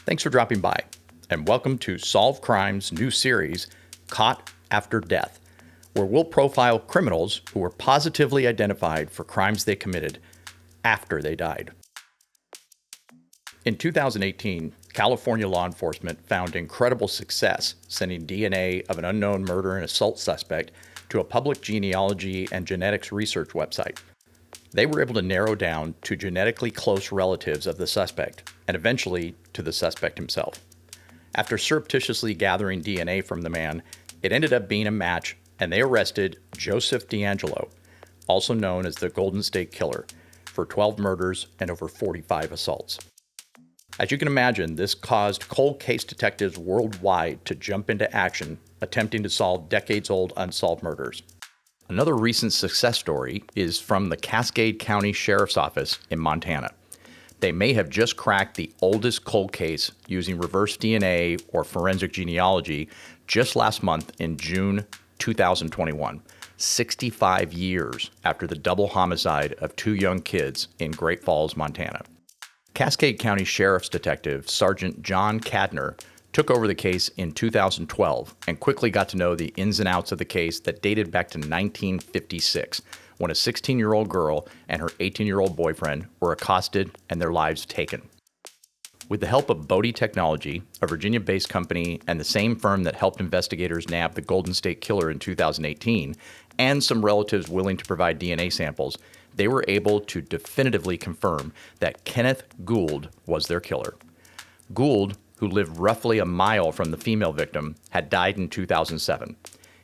Thanks for dropping by, and welcome to Solve Crime's new series, Caught After Death, where we'll profile criminals who were positively identified for crimes they committed after they died. In 2018, California law enforcement found incredible success sending DNA of an unknown murder and assault suspect to a public genealogy and genetics research website. They were able to narrow down to genetically close relatives of the suspect, and eventually to the suspect himself. After surreptitiously gathering DNA from the man, it ended up being a match, and they arrested Joseph DeAngelo, also known as the Golden State Killer, for 12 murders and over 45 assaults. As you can imagine, this caused cold case detectives worldwide to jump into action, attempting to solve decades-old unsolved murders. Another recent success story is from the Cascade County Sheriff's Office in Montana. They may have just cracked the oldest cold case using reverse DNA or forensic genealogy just last month in June 2021, 65 years after the double homicide of two young kids in Great Falls, Montana. Cascade County Sheriff's Detective Sergeant John Cadner took over the case in 2012 and quickly got to know the ins and outs of the case that dated back to 1956, when a 16-year-old girl and her 18-year-old boyfriend were accosted and their lives taken. With the help of Bodie Technology, a Virginia-based company and the same firm that helped investigators nab the Golden State Killer in 2018, and some relatives willing to provide DNA samples, they were able to definitively confirm that Kenneth Gould was their killer. Gould, who lived roughly a mile from the female victim, had died in 2007.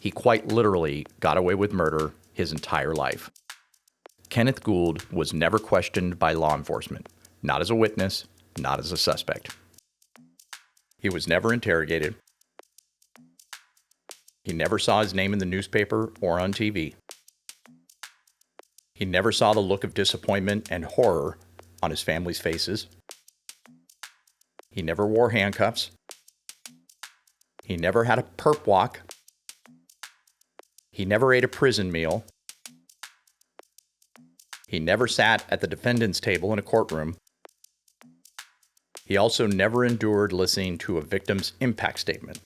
He quite literally got away with murder his entire life. Kenneth Gould was never questioned by law enforcement, not as a witness, not as a suspect. He was never interrogated. He never saw his name in the newspaper or on TV. He never saw the look of disappointment and horror on his family's faces. He never wore handcuffs. He never had a perp walk. He never ate a prison meal. He never sat at the defendant's table in a courtroom. He also never endured listening to a victim's impact statement.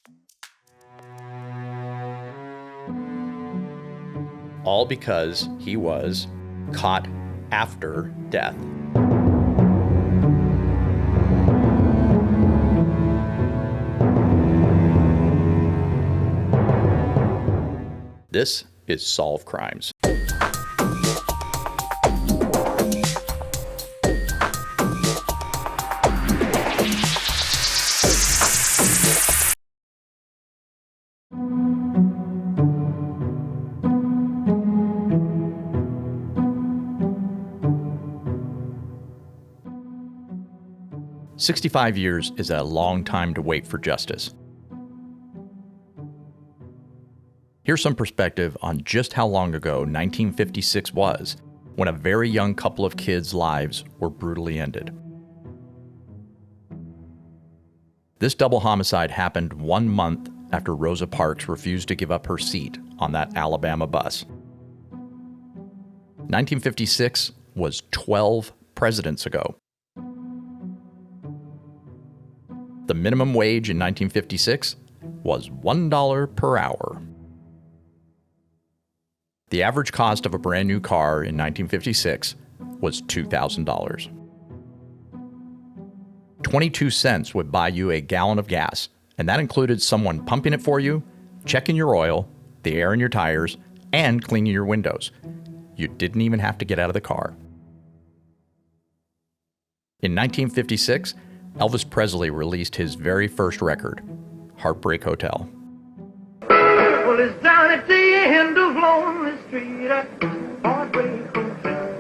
All because he was caught after death. This is Solve Crimes. "65 years is a long time to wait for justice. Here's some perspective on just how long ago 1956 was, when a very young couple of kids' lives were brutally ended. This double homicide happened 1 month after Rosa Parks refused to give up her seat on that Alabama bus. 1956 was 12 presidents ago. The minimum wage in 1956 was $1 per hour. The average cost of a brand new car in 1956 was $2,000. 22 cents would buy you a gallon of gas, and that included someone pumping it for you, checking your oil, the air in your tires, and cleaning your windows. You didn't even have to get out of the car. In 1956, Elvis Presley released his very first record, Heartbreak Hotel. Well, it's down at the end of Lonely Street at Heartbreak Hotel.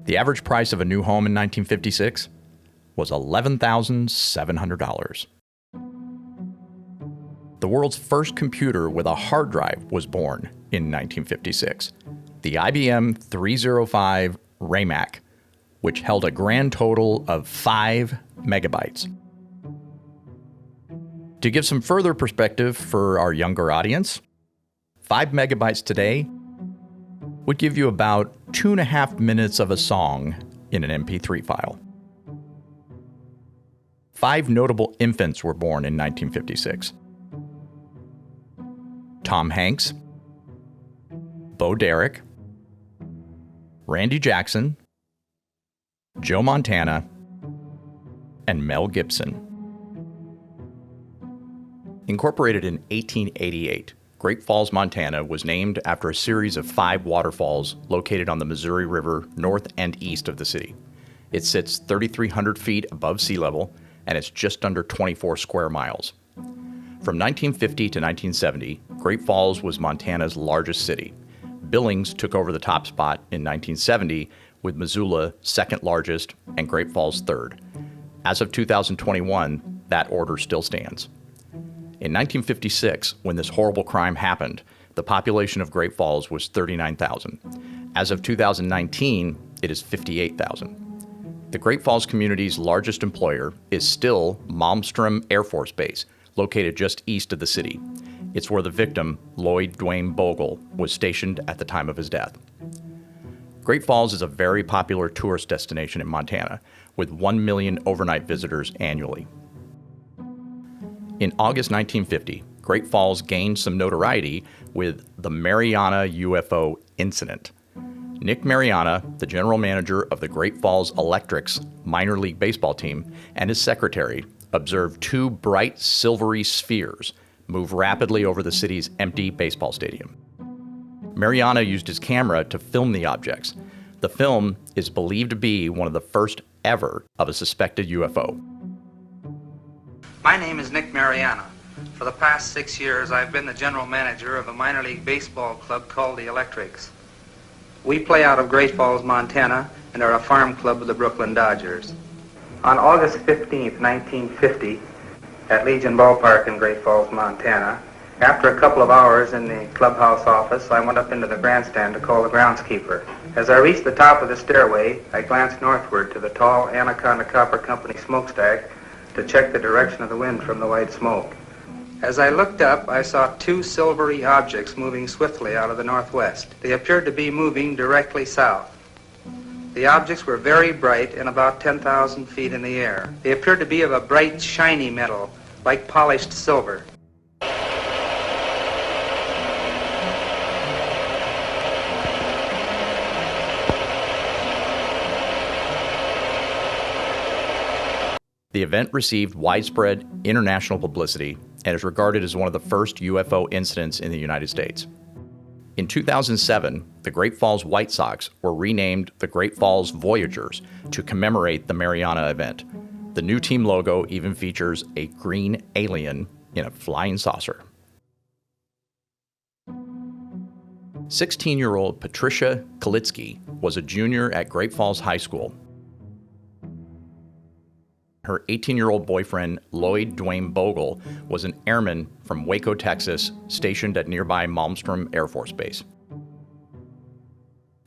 The average price of a new home in 1956 was $11,700. The world's first computer with a hard drive was born in 1956, the IBM 305 RAMAC, which held a grand total of 5 megabytes. To give some further perspective for our younger audience, 5 megabytes today would give you about 2.5 minutes of a song in an MP3 file. 5 notable infants were born in 1956. Tom Hanks, Bo Derek, Randy Jackson, Joe Montana, and Mel Gibson. Incorporated in 1888, Great Falls, Montana was named after a series of 5 waterfalls located on the Missouri River north and east of the city. It sits 3,300 feet above sea level, and it's just under 24 square miles. From 1950 to 1970, Great Falls was Montana's largest city. Billings took over the top spot in 1970, with Missoula second largest and Great Falls third. As of 2021, that order still stands. In 1956, when this horrible crime happened, the population of Great Falls was 39,000. As of 2019, it is 58,000. The Great Falls community's largest employer is still Malmstrom Air Force Base, located just east of the city. It's where the victim, Lloyd Duane Bogle, was stationed at the time of his death. Great Falls is a very popular tourist destination in Montana, with 1 million overnight visitors annually. In August 1950, Great Falls gained some notoriety with the Mariana UFO incident. Nick Mariana, the general manager of the Great Falls Electrics minor league baseball team, and his secretary observed 2 bright silvery spheres move rapidly over the city's empty baseball stadium. Mariana used his camera to film the objects. The film is believed to be one of the first ever of a suspected UFO. My name is Nick Mariana. For the past 6 years, I've been the general manager of a minor league baseball club called the Electrics. We play out of Great Falls, Montana, and are a farm club of the Brooklyn Dodgers. On August 15th, 1950, at Legion Ballpark in Great Falls, Montana, after a couple of hours in the clubhouse office, I went up into the grandstand to call the groundskeeper. As I reached the top of the stairway, I glanced northward to the tall Anaconda Copper Company smokestack to check the direction of the wind from the white smoke. As I looked up, I saw 2 silvery objects moving swiftly out of the northwest. They appeared to be moving directly south. The objects were very bright and about 10,000 feet in the air. They appeared to be of a bright, shiny metal, like polished silver. The event received widespread international publicity and is regarded as one of the first UFO incidents in the United States. In 2007, the Great Falls White Sox were renamed the Great Falls Voyagers to commemorate the Mariana event. The new team logo even features a green alien in a flying saucer. 16-year-old Patricia Kalitzke was a junior at Great Falls High School. Her 18-year-old boyfriend, Lloyd Duane Bogle, was an airman from Waco, Texas, stationed at nearby Malmstrom Air Force Base.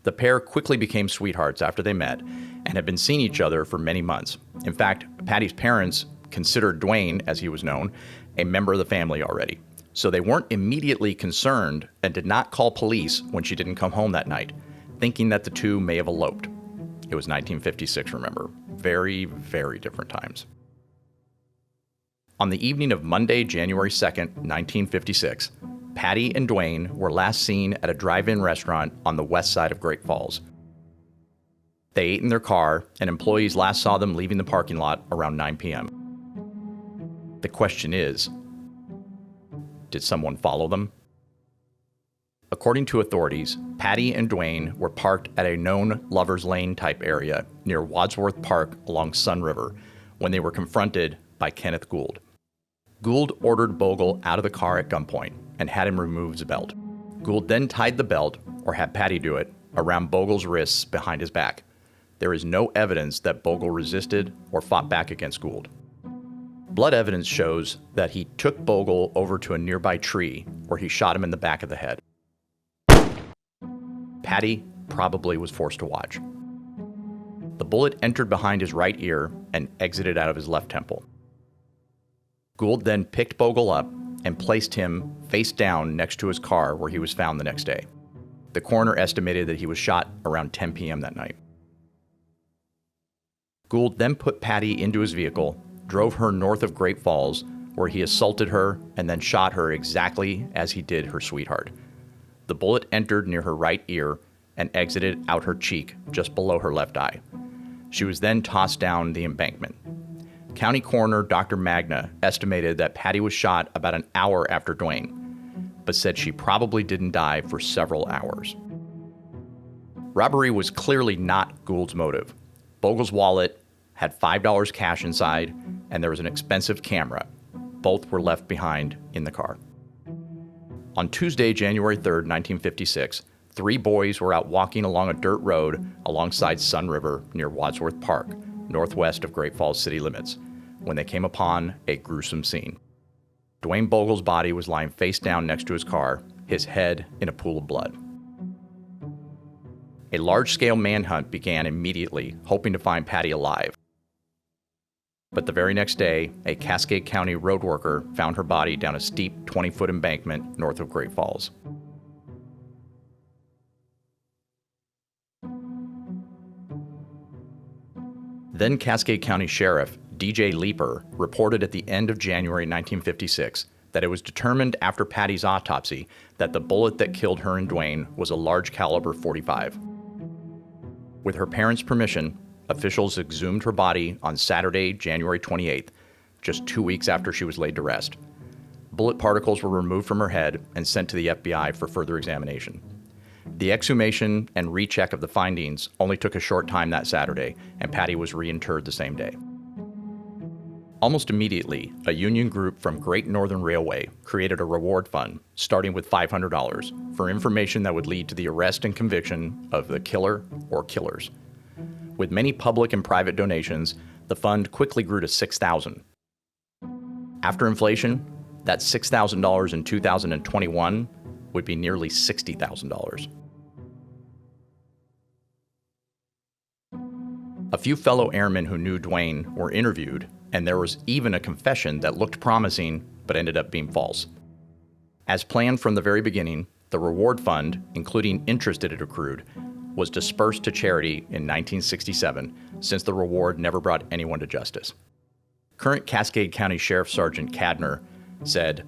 The pair quickly became sweethearts after they met and had been seeing each other for many months. In fact, Patty's parents considered Duane, as he was known, a member of the family already. So they weren't immediately concerned and did not call police when she didn't come home that night, thinking that the two may have eloped. It was 1956, remember. Very, very different times. On the evening of Monday, January 2nd, 1956, Patty and Duane were last seen at a drive-in restaurant on the west side of Great Falls. They ate in their car, and employees last saw them leaving the parking lot around 9 p.m. The question is, did someone follow them? According to authorities, Patty and Duane were parked at a known Lover's Lane type area near Wadsworth Park along Sun River when they were confronted by Kenneth Gould. Gould ordered Bogle out of the car at gunpoint and had him remove his belt. Gould then tied the belt, or had Patty do it, around Bogle's wrists behind his back. There is no evidence that Bogle resisted or fought back against Gould. Blood evidence shows that he took Bogle over to a nearby tree where he shot him in the back of the head. Patty probably was forced to watch. The bullet entered behind his right ear and exited out of his left temple. Gould then picked Bogle up and placed him face down next to his car where he was found the next day. The coroner estimated that he was shot around 10 p.m. that night. Gould then put Patty into his vehicle, drove her north of Great Falls, where he assaulted her and then shot her exactly as he did her sweetheart. The bullet entered near her right ear and exited out her cheek just below her left eye. She was then tossed down the embankment. County Coroner Dr. Magner estimated that Patty was shot about an hour after Duane, but said she probably didn't die for several hours. Robbery was clearly not Gould's motive. Bogle's wallet had $5 cash inside, and there was an expensive camera. Both were left behind in the car. On Tuesday, January 3rd, 1956, 3 boys were out walking along a dirt road alongside Sun River near Wadsworth Park, northwest of Great Falls city limits, when they came upon a gruesome scene. Duane Bogle's body was lying face down next to his car, his head in a pool of blood. A large-scale manhunt began immediately, hoping to find Patty alive. But the very next day, a Cascade County road worker found her body down a steep 20-foot embankment north of Great Falls. Then Cascade County Sheriff D.J. Leeper reported at the end of January 1956 that it was determined after Patty's autopsy that the bullet that killed her and Duane was a large-caliber .45. With her parents' permission, officials exhumed her body on Saturday, January 28th, just 2 weeks after she was laid to rest. Bullet particles were removed from her head and sent to the FBI for further examination. The exhumation and recheck of the findings only took a short time that Saturday, and Patty was reinterred the same day. Almost immediately, a union group from Great Northern Railway created a reward fund, starting with $500, for information that would lead to the arrest and conviction of the killer or killers. With many public and private donations, the fund quickly grew to $6,000. After inflation, that $6,000 in 2021 would be nearly $60,000. A few fellow airmen who knew Duane were interviewed, and there was even a confession that looked promising but ended up being false. As planned from the very beginning, the reward fund, including interest it had accrued, was dispersed to charity in 1967, since the reward never brought anyone to justice. Current Cascade County Sheriff Sergeant Cadner said,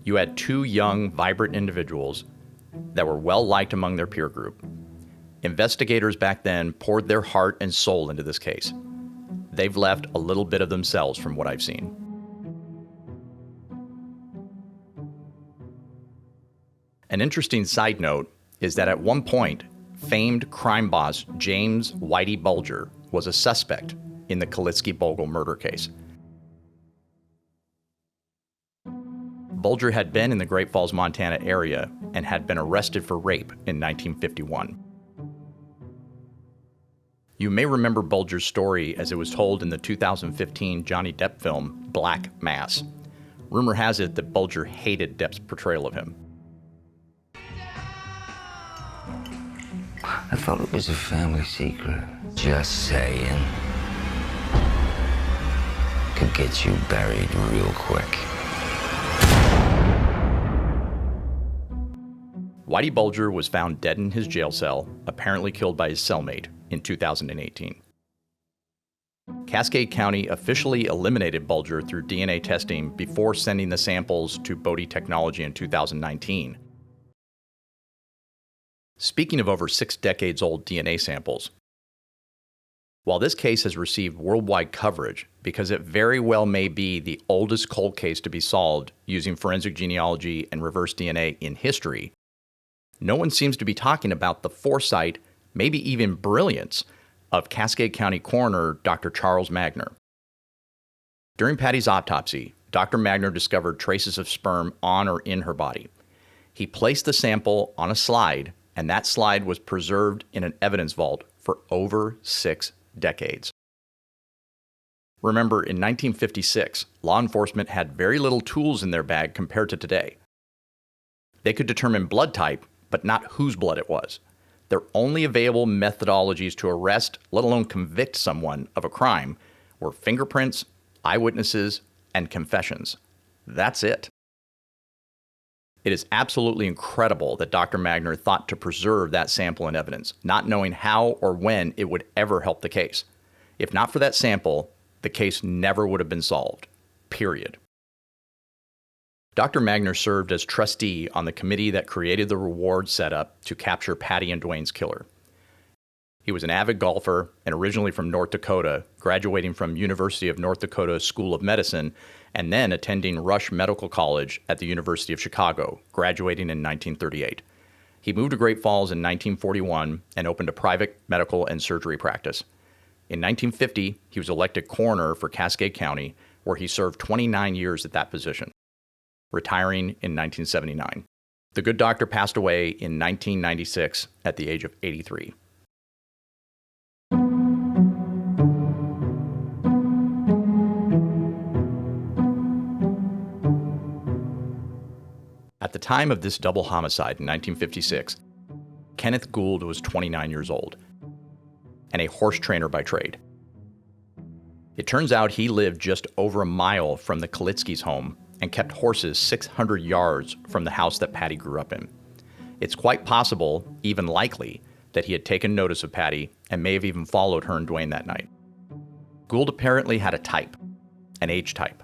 "You had 2 young, vibrant individuals that were well-liked among their peer group. Investigators back then poured their heart and soul into this case. They've left a little bit of themselves from what I've seen." An interesting side note is that at one point, famed crime boss James Whitey Bulger was a suspect in the Kalitzke-Bogle murder case. Bulger had been in the Great Falls, Montana area and had been arrested for rape in 1951. You may remember Bulger's story as it was told in the 2015 Johnny Depp film Black Mass. Rumor has it that Bulger hated Depp's portrayal of him. I thought it was a family secret. Just saying. Could get you buried real quick. Whitey Bulger was found dead in his jail cell, apparently killed by his cellmate, in 2018. Cascade County officially eliminated Bulger through DNA testing before sending the samples to Bodie Technology in 2019. Speaking of over 6 decades old DNA samples, while this case has received worldwide coverage because it very well may be the oldest cold case to be solved using forensic genealogy and reverse DNA in history, no one seems to be talking about the foresight, maybe even brilliance, of Cascade County Coroner Dr. Charles Magner. During Patty's autopsy, Dr. Magner discovered traces of sperm on or in her body. He placed the sample on a slide, and that slide was preserved in an evidence vault for over 6 decades. Remember, in 1956, law enforcement had very little tools in their bag compared to today. They could determine blood type, but not whose blood it was. Their only available methodologies to arrest, let alone convict someone of a crime, were fingerprints, eyewitnesses, and confessions, That's it. It is absolutely incredible that Dr. Magner thought to preserve that sample and evidence, not knowing how or when it would ever help the case. If not for that sample, the case never would have been solved. Period. Dr. Magner served as trustee on the committee that created the reward setup to capture Patty and Duane's killer. He was an avid golfer and originally from North Dakota, graduating from University of North Dakota School of Medicine and then attending Rush Medical College at the University of Chicago, graduating in 1938. He moved to Great Falls in 1941 and opened a private medical and surgery practice. In 1950, he was elected coroner for Cascade County, where he served 29 years at that position, retiring in 1979. The good doctor passed away in 1996 at the age of 83. At the time of this double homicide in 1956, Kenneth Gould was 29 years old and a horse trainer by trade. It turns out he lived just over a mile from the Kalitzke's home and kept horses 600 yards from the house that Patty grew up in. It's quite possible, even likely, that he had taken notice of Patty and may have even followed her and Duane that night. Gould apparently had a type, an age type.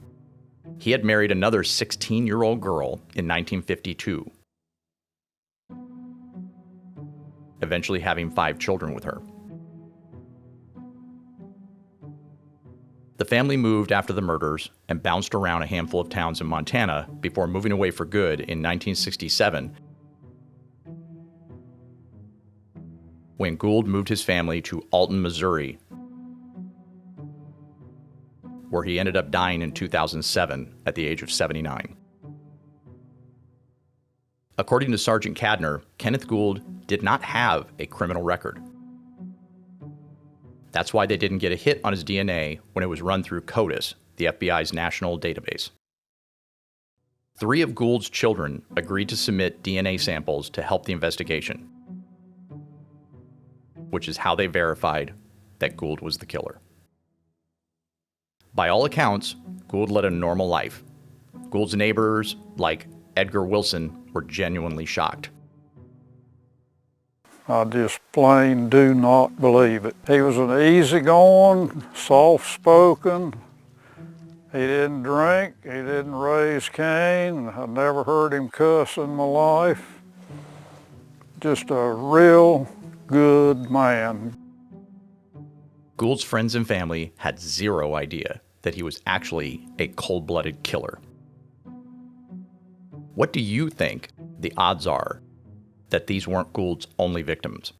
He had married another 16-year-old girl in 1952, eventually having 5 children with her. The family moved after the murders and bounced around a handful of towns in Montana before moving away for good in 1967, when Gould moved his family to Alton, Missouri, where he ended up dying in 2007 at the age of 79. According to Sergeant Cadner, Kenneth Gould did not have a criminal record. That's why they didn't get a hit on his DNA when it was run through CODIS, the FBI's national database. 3 of Gould's children agreed to submit DNA samples to help the investigation, which is how they verified that Gould was the killer. By all accounts, Gould led a normal life. Gould's neighbors, like Edgar Wilson, were genuinely shocked. I just plain do not believe it. He was an easygoing, soft-spoken. He didn't drink, he didn't raise Cain. I never heard him cuss in my life. Just a real good man. Gould's friends and family had zero idea that he was actually a cold-blooded killer. What do you think the odds are that these weren't Gould's only victims?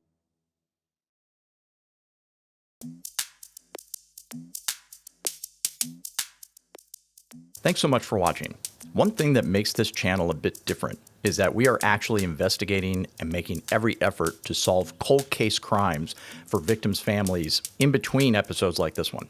Thanks so much for watching. One thing that makes this channel a bit different is that we are actually investigating and making every effort to solve cold case crimes for victims' families in between episodes like this one.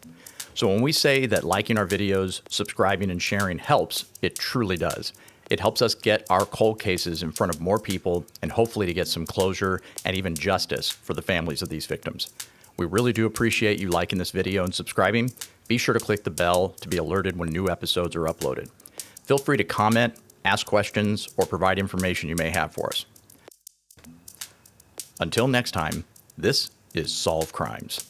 So when we say that liking our videos, subscribing, and sharing helps, it truly does. It helps us get our cold cases in front of more people and hopefully to get some closure and even justice for the families of these victims. We really do appreciate you liking this video and subscribing. Be sure to click the bell to be alerted when new episodes are uploaded. Feel free to comment, ask questions, or provide information you may have for us. Until next time, this is Solve Crimes.